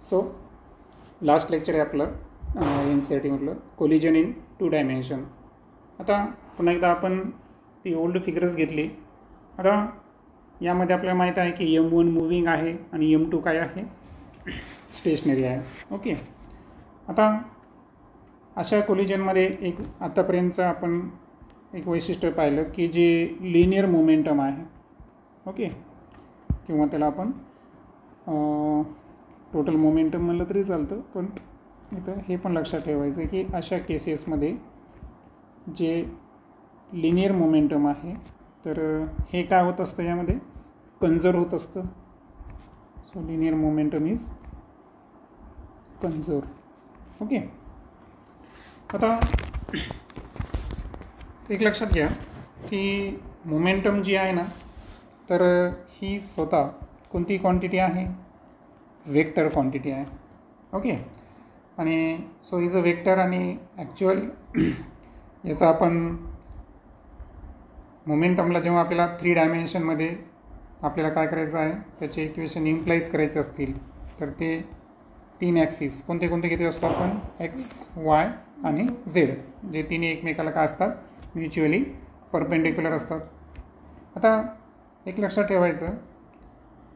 So last lecture आहे आपलं NCERT मधलं कोलिजन इन 2 डायमेन्शन. आता पुन्हा एकदा आपण ती ओल्ड फिगर्स घेतली. आता यामध्ये आपल्याला माहीत आहे की M1 मूविंग आहे आणि M2 काय आहे, स्टेशनरी आहे. ओके. आता अशा कोलिजनमध्ये एक आतापर्यंतचं आपण एक वैशिष्ट्य पाहिलं की जे लिनियर मोमेंटम आहे. ओके, किंवा त्याला आपण टोटल मोमेंटम म्हणलं तरी चालतं, पण इथं हे पण लक्षात ठेवायचं की अशा केसेसमध्ये जे लिनियर मोमेंटम आहे तर हे काय होत असतं, यामध्ये कन्झर्व होत असतं. So linear momentum is conserve. Okay. आता एक लक्षात घ्या की मोमेंटम जी आहे ना, तर ही स्वतः कोणती क्वांटिटी आहे, वेक्टर क्वांटिटी आहे. ओके. आणि सो इज अ वेक्टर आणि ॲक्च्युअल याचा आपण मोमेंटमला जेव्हा आपल्याला 3 डायमेन्शनमध्ये आपल्याला काय करायचं आहे, त्याचे इक्वेशन इम्प्लाइज करायचे असतील तर ते 3 ॲक्सिस कोणते कोणते घेत असतो आपण, X, Y आणि Z, जे तिन्ही एकमेकाला काय असतात, म्युच्युअली परपेंडिक्युलर असतात. आता एक लक्षात ठेवायचं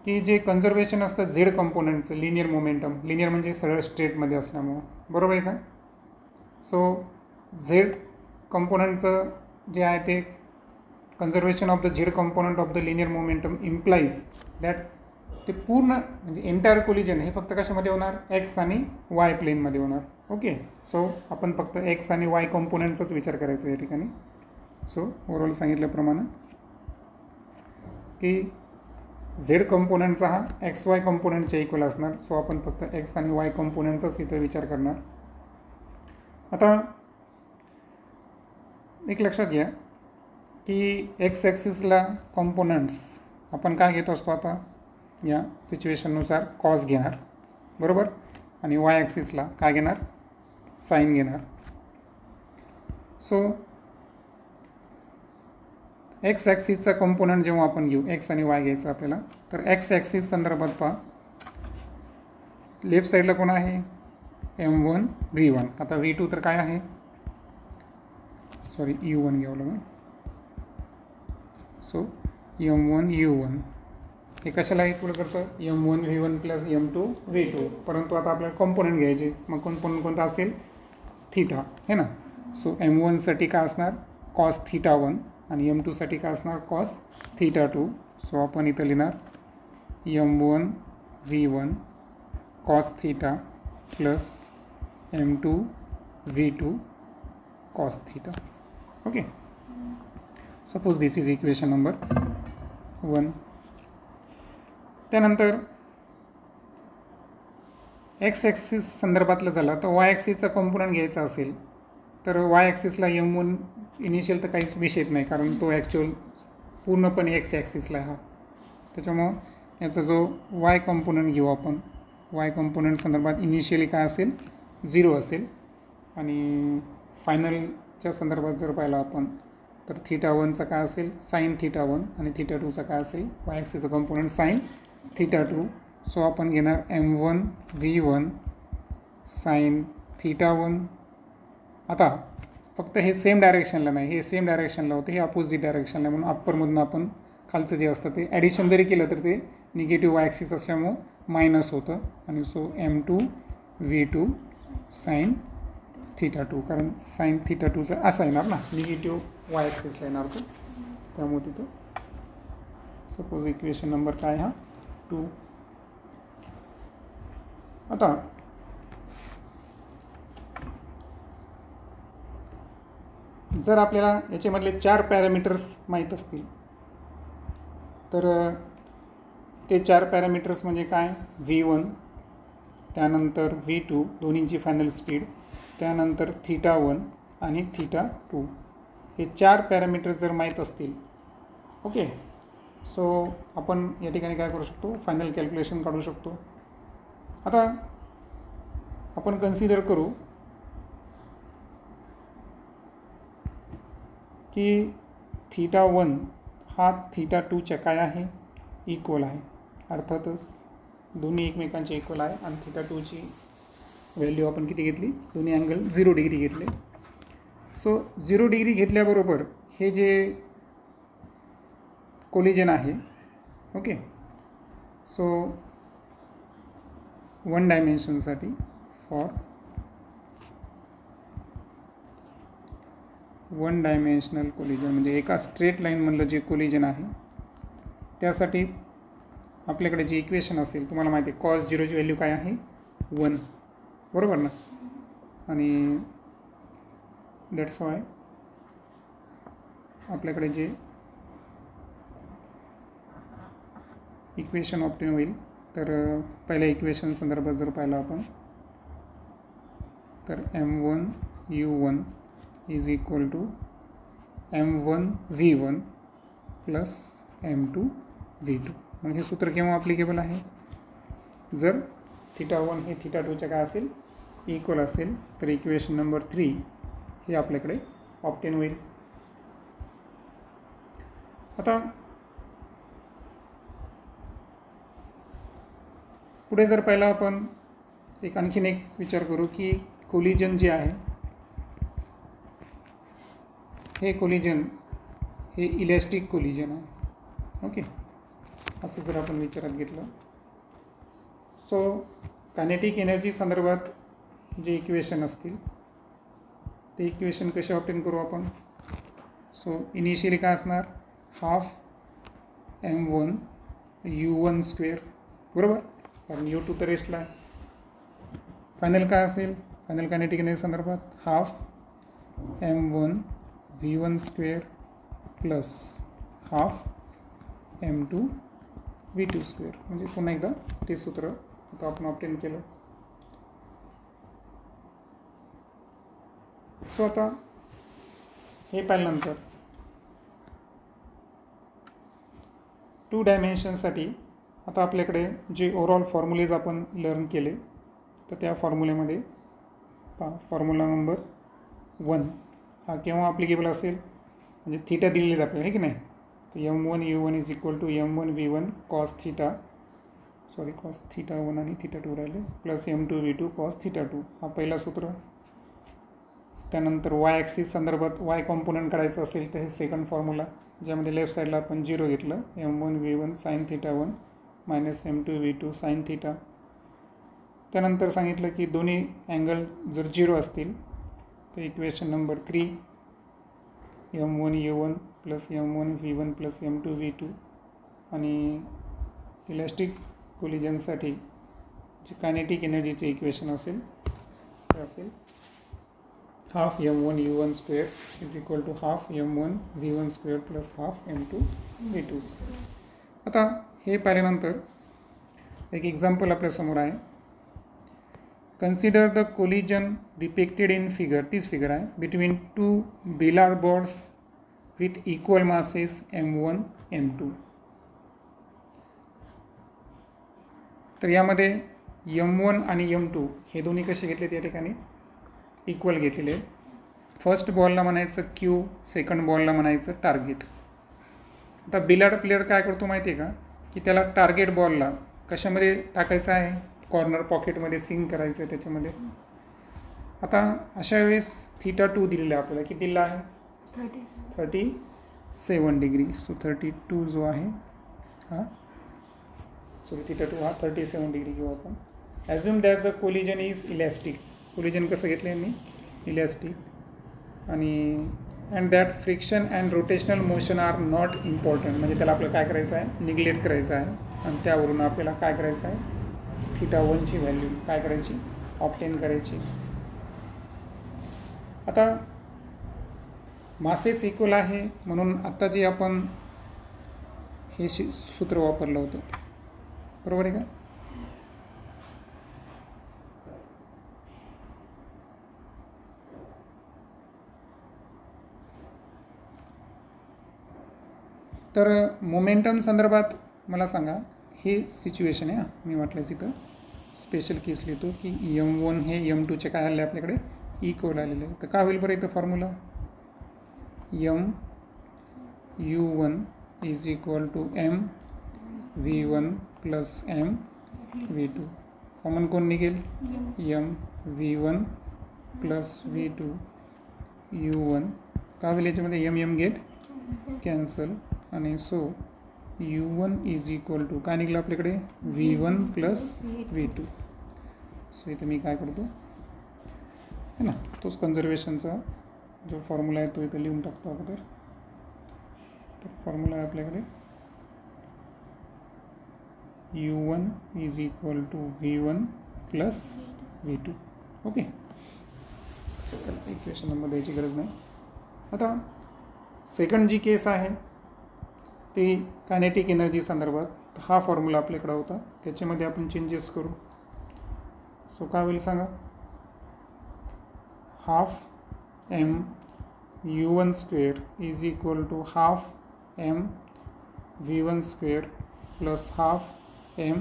की जे कन्झर्वेशन असतं Z कंपोनंटचं, लिनियर मोमेंटम, लिनियर म्हणजे सरळ स्ट्रेटमध्ये असल्यामुळं, बरोबर आहे का. सो Z कंपोनंटचं जे आहे ते conservation of the Z component of the linear momentum implies that ते पूर्ण म्हणजे एंटायर कोलिजन हे फक्त कशामध्ये होणार, X आणि Y प्लेनमध्ये होणार. ओके. सो आपण फक्त X आणि Y कंपोनंटचाच विचार करायचा या ठिकाणी. सो ओव्हरऑल सांगितल्याप्रमाणे की Z कंपोनंटचा हा XY कंपोनंटच्या इक्वल असणार. सो आपण फक्त X आणि Y कंपोनंटचाच इथं विचार करणार. आता एक लक्षात घ्या की X ॲक्सिसला कंपोनंट्स आपण काय घेत असतो, आता या सिच्युएशननुसार कॉस घेणार, बरोबर, आणि Y ॲक्सिसला काय घेणार, साईन घेणार. सो X ॲक्सिसचा कंपोनंट जेव्हा आपण घेऊ, X आणि Y घ्यायचं आपल्याला, तर X ॲक्सिस संदर्भात पहा, लेफ्ट साईडला कोण आहे, M1 V1. आता V2 तर काय आहे, सॉरी U1 घ्यावं लागेल. सो M1 U1 हे कशाला इक्वल करतं, M1 V1 plus M2 V2. परंतु आता आपल्याला कंपोनंट घ्यायचे, मग कंपोनंट कोणता असेल, थीटा, है ना. सो M1साठी काय असणार, कॉस थीटा 1 आणि M2 साठी काय असणार, कॉस थीटा 2. सो आपण इथं लिहिणार M1 V1 cos theta plus M2 V2 cos theta. Okay. Suppose this is equation number 1. त्यानंतर X ॲक्सिस संदर्भातलं झालं, तर Y ॲक्सिसचा कंपोनंट घ्यायचा असेल तर Y ॲक्सिसला M1 इनिशियल तर काहीच विषयच नाही, कारण तो ॲक्च्युअल पूर्णपणे X ॲक्सिसला आहे हा. त्याच्यामुळं याचा जो Y कंपोनंट घेऊ आपण, Y कंपोनंट संदर्भात इनिशियली काय असेल, 0 असेल. आणि फायनलच्या संदर्भात जर पाहिलं आपण तर थीटा 1चा काय असेल, साईन थीटा 1 आणि थीटा 2चा काय असेल, Y ॲक्सिसचा कंपोनंट साईन थीटा 2. सो आपण घेणार M1 V1 साईन थीटा 1. आता फक्त हे सेम डायरेक्शनला नाही, हे सेम डायरेक्शनला होतं, हे अपोजिट डायरेक्शनला, म्हणून अप्परमधून आपण खालचं जे असतं ते ॲडिशन जरी केलं तर ते निगेटिव्ह Y ॲक्सिस असल्यामुळं मायनस होतं. आणि so M2 V2 sine theta 2, कारण साईन थीटा 2चा असा येणार ना, निगेटिव्ह Y ॲक्सिसला येणार तो, त्यामुळे तिथं सपोज इक्वेशन नंबर काय हा 2. आता जर आपल्याला याच्यामधले 4 पॅरामीटर्स माहीत असतील तर ते 4 पॅरामीटर्स म्हणजे काय, V1, त्यानंतर V2 दोन्हींची फायनल स्पीड, त्यानंतर थीटा 1 आणि थीटा 2, हे 4 पॅरामीटर्स जर माहीत असतील, ओके, सो आपण या ठिकाणी काय करू शकतो, फायनल कॅल्क्युलेशन काढू शकतो. आता आपण कन्सिडर करू की थीटा 1 हा थीटा 2च्या काय आहे, इक्वल आहे. अर्थातच दोन्ही एकमेकांचे इक्वल आहे आणि θ2ची व्हॅल्यू आपण किती घेतली, दोन्ही अँगल 0 डिग्री घेतले. सो 0 डिग्री घेतल्याबरोबर हे जे कोलिजन आहे, ओके, सो 1 डायमेन्शनसाठी फॉर 1 डायमेन्शनल कोलिजन म्हणजे एका स्ट्रेट लाईनमधलं जे कोलिजन आहे त्यासाठी आपल्याकडे जे इक्वेशन असेल, तुम्हाला माहिती आहे कॉस 0ची व्हॅल्यू काय आहे, 1, बरोबर ना. आणि दॅट्स वाय आपल्याकडे जे इक्वेशन ऑप्टेन होईल, तर पहिल्या इक्वेशन संदर्भात जर पाहिलं आपण तर m1u1 is equal to m1v1 plus m2v2. मग हे सूत्र केव्हा ॲप्लिकेबल आहे, जर θ1 हे θ2च्या काय असेल, इक्वल असेल, तर इक्वेशन नंबर 3 हे आपल्याकडे ऑप्टेन होईल. आता पुढे जर पाहिलं आपण आणखीन एक विचार करू की कोलिजन जे आहे हे कोलिजन हे इलॅस्टिक कोलिजन आहे, ओके, असं जर आपण विचारात घेतलं. सो कायनेटिक एनर्जी संदर्भात जे इक्वेशन असतील ते इक्वेशन कसे ऑप्टेन करू आपण. सो इनिशियली काय असणार, हाफ m1u1 स्क्वेअर, बरोबर, कारण u2 तर रेस्टला आहे. फायनल काय असेल, फायनल कायनेटिक एनर्जी संदर्भात half m1v1 square plus half m2v2 square. म्हणजे पुन्हा एकदा ते सूत्र आता आपण ऑप्टेन केलं. सो आता हे पाहिल्यानंतर 2 डायमेन्शनसाठी आता आपल्याकडे जे ओव्हरऑल फॉर्म्युलेज आपण लर्न केले, तर त्या फॉर्म्युलेमध्ये फॉर्म्युला नंबर 1 हा केव्हा ॲप्लिकेबल असेल, म्हणजे थीटा दिलेली आहे आपल्याला, हे की नाही. तर m1u1 is equal to m1v1 cos θ1 आणि θ2 राहिले प्लस m2v2 कॉस θ2, हा पहिला सूत्र. त्यानंतर वाय ॲक्सिस संदर्भात वाय कॉम्पोनंट काढायचं असेल तर हे सेकंड फॉर्म्युला, ज्यामध्ये लेफ्ट साईडला आपण 0 घेतलं, m1v1 sign θ1 minus m2v2 sign θ. त्यानंतर सांगितलं की दोन्ही अँगल जर 0 असतील तर equation number 3 m1u1 plus m1v1 plus m2v2. आणि इलॅस्टिक कोलिजनसाठी जे कायनेटिक एनर्जीचे इक्वेशन असेल ते असेल half m1u1 square is equal to half m1v1 square plus half m2v2 square. आता हे पाहिल्यानंतर एक एक्झाम्पल आपल्यासमोर आहे. Consider the collision depicted in figure, तीच फिगर आहे, between 2 billiard balls with equal masses m1 m2. तर यामध्ये m1 आणि m2 हे दोन्ही कसे घेतले त्या ठिकाणी इक्वल घेतलेले. फर्स्ट बॉलला म्हणायचं क्यू, सेकंड बॉलला म्हणायचं टार्गेट. आता बिलार्ड प्लेयर काय करतो माहिती आहे का, की त्याला टार्गेट बॉलला कशामध्ये टाकायचं आहे, कॉर्नर पॉकेटमध्ये सिंक करायचं आहे त्याच्यामध्ये. आता अशा वेळेस θ2 दिलेला आहे आपल्याला, किती दिलेला आहे, 37 डिग्री. सो 32 जो आहे हा, सॉरी θ2 हा 37 डिग्री घेऊ आपण. Assume that the collision is elastic. Collision कसं घेतलं आहे मी, इलॅस्टिक. आणि and that friction and rotational motion are not important. म्हणजे त्याला आपल्याला काय करायचं आहे, निग्लेक्ट करायचं आहे. आणि त्यावरून आपल्याला काय करायचं आहे, θ1ची व्हॅल्यू काय करायची, ऑप्टेन करायची. आता मासेस इक्वल आहे म्हणून आता जे आपण हे सूत्र वापरलं होतं, बरोबर आहे का. तर मोमेंटम संदर्भात मला सांगा, हे सिच्युएशन आहे. मी वाटल्यास इथं स्पेशल केस लिहितो की m1 हे m2चे काय आले आपल्याकडे, इक्वल आलेले आहे. तर काय होईल बरं इथं formula, m u1 is equal to m v1 plus m V2 common कोण निघेल M V1 plus V2 U1 का होईल याच्यामध्ये यम यम गेट कॅन्सल आणि so U1 is equal to काय निघलं आपल्याकडे V1 प्लस V2. सो इथे मी काय करतो है ना तोच कन्झर्वेशनचा जो फॉर्म्युला आहे तो इथे लिहून टाकतो अगोदर. तर फॉर्म्युला आहे आपल्याकडे U1 is equal to V1 plus V2. Okay equation number द्यायची गरज नाही. आता सेकंड जी केस आहे ती कायनेटिक एनर्जी संदर्भात हा फॉर्म्युला आपल्याकडे होता त्याच्यामध्ये आपण चेंजेस करू. सो काय होईल सांगा half m U1 square is equal to half m V1 square plus half m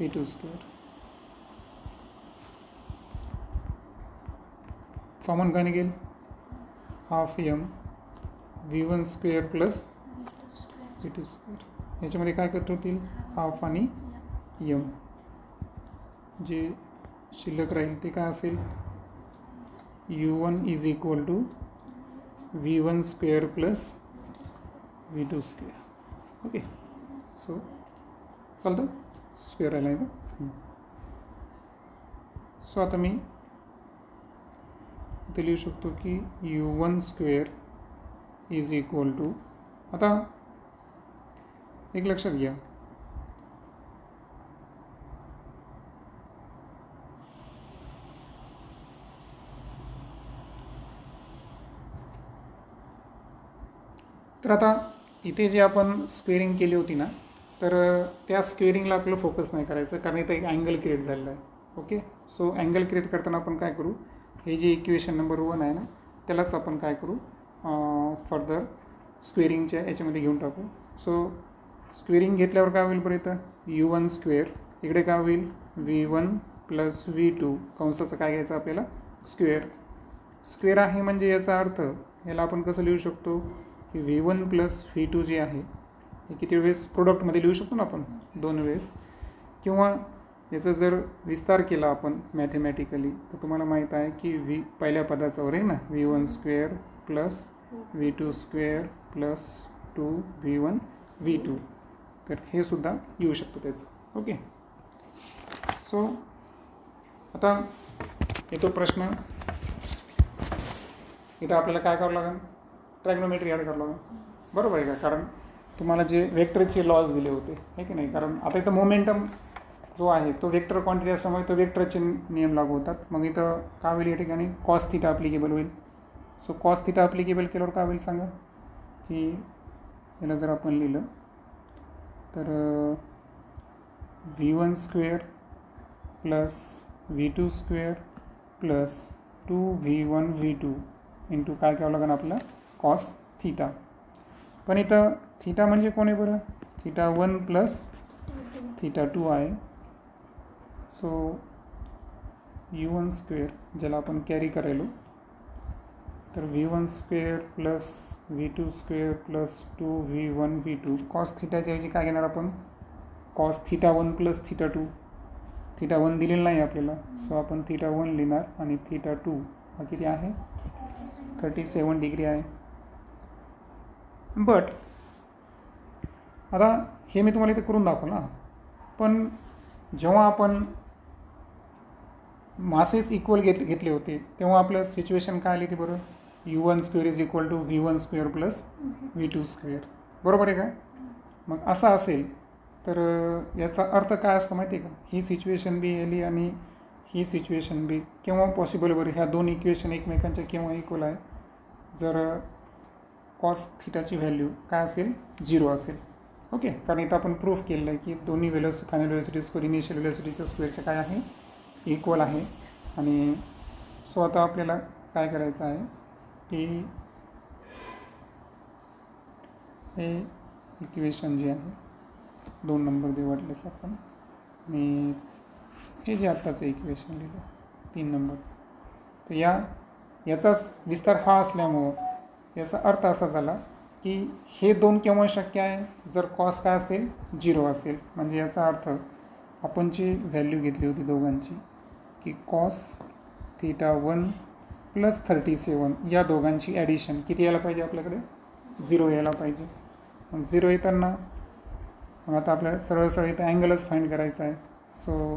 V2 square. Common काय निघेल half m V1 square plus V2 square. याच्यामध्ये काय करता येतील हाफ आणि m जे शिल्लक राहील ते काय असेल U1 is equal to V1 square plus V2 square. Okay so चालतं स्क्वेअर राहिला आहे. सो आता मी इथे लिहू शकतो की U1 square is equal to आता एक लक्षात घ्या तर आता इथे जे आपण स्क्वेअरिंग केली होती ना तर त्या स्क्वेअरिंगला आपल्याला फोकस नाही करायचं कारण इथं एक अँगल क्रिएट झालेला आहे. ओके सो अँगल क्रिएट करताना आपण काय करू हे जे इक्वेशन नंबर 1 आहे ना त्यालाच आपण काय करू फर्दर स्क्वेअरिंगच्या याच्यामध्ये घेऊन टाकू. सो स्क्वेअरिंग घेतल्यावर काय होईल बरं इथं U1 स्क्वेअर इकडे काय होईल V1 प्लस V2 कंसाचं काय घ्यायचं आपल्याला स्क्वेअर. स्क्वेअर आहे म्हणजे याचा अर्थ याला आपण कसं लिहू शकतो की V1 प्लस V2 जे आहे हे किती वेळेस प्रोडक्टमध्ये लिहू शकतो ना आपण 2 वेळेस. किंवा याचा जर विस्तार केला आपण मॅथमॅटिकली तर तुम्हाला माहीत आहे की पहिल्या पदाचावर आहे ना V1 square plus V2 square plus 2V1 V2 तर हे सुद्धा येऊ शकतं त्याचं. ओके सो आता येतो प्रश्न इथं आपल्याला काय करावं लागेल ट्रायग्नोमेट्री ॲड करावं लागेल बरोबर आहे का कारण तुम्हाला जे वेक्टरचे लॉज दिले होते आहे की नाही कारण आता इथं मोमेंटम जो आहे तो वेक्टर क्वांटिटी असल्यामुळे तो वेक्टरचे नियम लागू होतात. मग इथं काय होईल या ठिकाणी कॉस थिटा ॲप्लिकेबल होईल. सो कॉस थिटा ॲप्लिकेबल केल्यावर काय होईल सांगा की याला जर आपण लिहिलं तर V1 square plus V2 square plus 2V1 V2 into काय करावं लागेल आपलं कॉस थिटा. पण इथं थिटा म्हणजे कोण आहे बरं थिटा 1 प्लस थिटा 2 आहे. सो U1 स्क्वेअर ज्याला आपण कॅरी करायलो तर V1 square plus V2 square plus 2V1 V2 cos थिटाच्या ऐवजी काय घेणार आपण cos theta 1 plus theta 2 theta 1 दिलेला नाही आपल्याला सो आपण थिटा 1 लिहिणार आणि थिटा 2 हा किती आहे 37 डिग्री आहे. बट आता हे मी तुम्हाला इथे करून दाखवलं ना पण जेव्हा आपण मासेस इक्वल घेतले होते तेव्हा आपलं सिच्युएशन काय आली ती बरोबर U1 square is equal to V1 square plus V2 square बरोबर आहे का. मग असं असेल तर याचा अर्थ काय असतो माहिती आहे का ही सिच्युएशन बी आली आणि ही सिच्युएशन बी केव्हा पॉसिबल बरं ह्या दोन इक्वेशन एकमेकांच्या केव्हा इक्वल आहे जर कॉस थिटाची व्हॅल्यू काय असेल 0 असेल. ओके कारण इथं आपण प्रूफ केलेलं आहे की दोन्ही फायनल व्हेलोसिटी स्क्वेअर इनिशियल व्हेलोसिटीच्या स्क्वेअरच्या काय आहे इक्वल आहे. आणि सो आता आपल्याला काय करायचं आहे की हे इक्वेशन जे आहे 2 नंबर दे वाटलेस आपण आणि हे जे आत्ताचं इक्वेशन लिहिलं 3 नंबरचं तर याचाच विस्तार हा असल्यामुळं याचा अर्थ असा झाला की हे 2 केव्हा शक्य आहे जर कॉस काय असेल 0 असेल म्हणजे याचा अर्थ आपण जी व्हॅल्यू घेतली होती दोघांची की कॉस θ1 प्लस 37 या दोघांची ॲडिशन किती यायला पाहिजे आपल्याकडे 0 यायला पाहिजे. मग 0 येताना मग आता आपल्याला सरळ सरळ इथं अँगलच फाईंड करायचा आहे. सो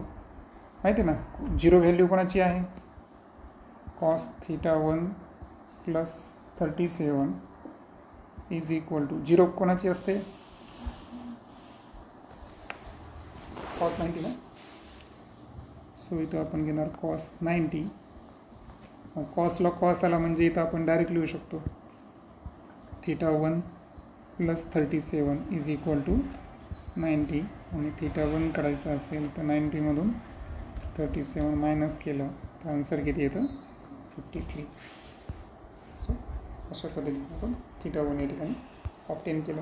माहिती आहे ना 0 व्हॅल्यू कोणाची आहे cos θ1 plus 37 is equal to 0 कोणाची असते कॉस 90 ना. सो इथं आपण घेणार कॉस 90. कॉसला कॉस आला म्हणजे इथं आपण डायरेक्ट लिहू शकतो θ1 प्लस 37 इज इक्वल टू 90 आणि θ1 काढायचं असेल तर 90मधून 37 मायनस केलं तर आन्सर किती येतं 53. सो अशा पद्धतीने आपण θ1 या ठिकाणी ऑब्टेन केलं.